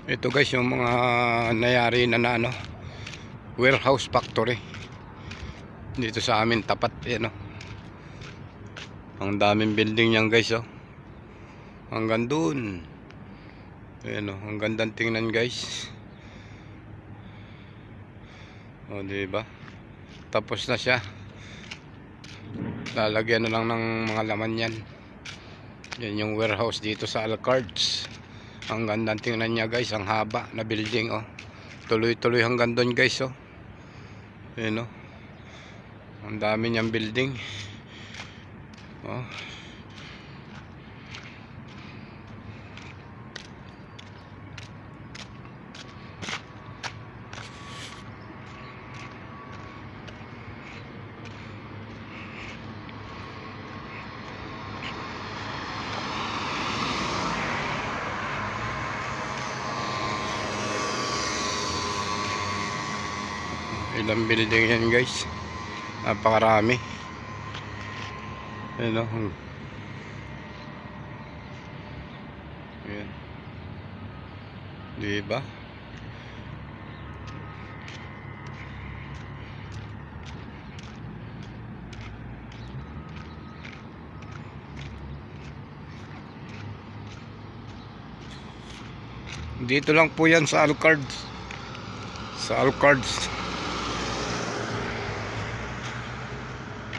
Ito guys yung mga nangyari na ano, warehouse factory dito sa amin tapat. Yan, ang daming building niyan guys, hanggang dun. Ayan, ang gandang tingnan guys. Diba? Tapos na siya. Lalagyan na lang ng mga laman yan. Yan yung warehouse dito sa Alcards. Ang gandang tingnan niya guys. Ang haba na building, tuloy-tuloy hanggang doon guys, Ayan, ang dami niyang building. Ilang building yan guys, napakarami. Ayan, ayan. Diba? Dito lang po yan sa Alcards. Sa Alcards.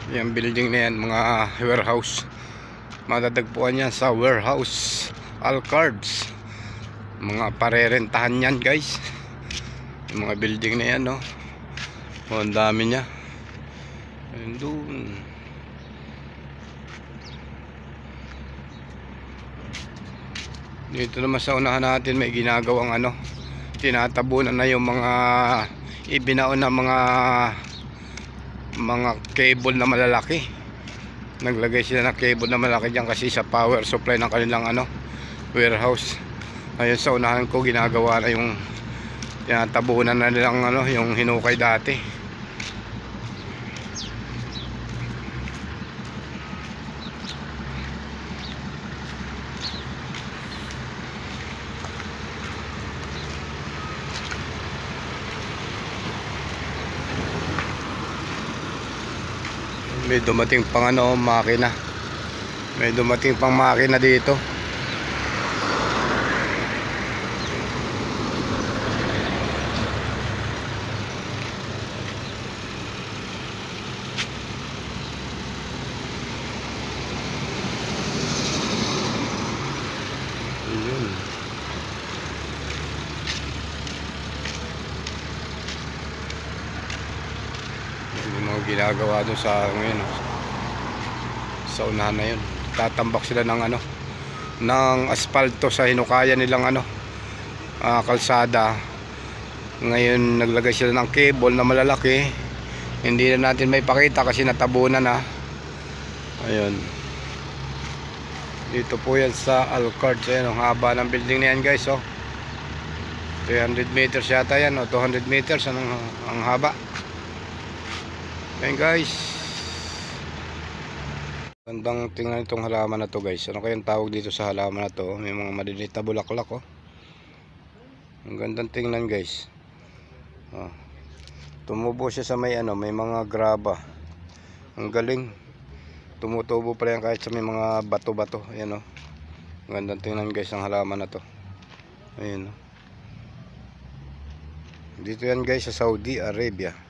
Yung building na yan, mga warehouse. Madadagpuan yan sa warehouse Alcards. Mga parerentahan yan guys. Yung mga building na yan, ang dami nya. Ayun dun. Dito naman sa unahan natin may ginagawang tinatabunan na yung mga ibinaon na mga cable na malalaki. Naglagay sila ng cable na malaki dyan kasi sa power supply ng kanilang warehouse. Ayun sa unahan ko ginagawa na yung tinatabunan na nilang yung hinukay dati. May dumating pang makina. May dumating pang makina dito. Ayun. Yung mga ginagawa doon sa ngayon, sa unahan na yun. Tatambak sila ng asfalto sa hinukaya nilang kalsada. Ngayon naglagay sila ng cable na malalaki. Hindi na natin may pakita kasi natabunan na. Ayun. Dito po yan sa Alcards. Ayan, ang haba ng building na yan guys, 300 meters yata yan, 200 meters ang haba. Ayan guys, gandang tingnan itong halaman na to guys. Ano kayang tawag dito sa halaman na to? May mga maliliit na bulaklak, ang gandang tingnan guys. Tumubo siya sa may mga graba. Ang galing. Tumutubo pala yan kahit sa may mga bato-bato. Ayan, ang gandang tingnan guys ang halaman na to. Ayan, dito yan guys sa Saudi Arabia.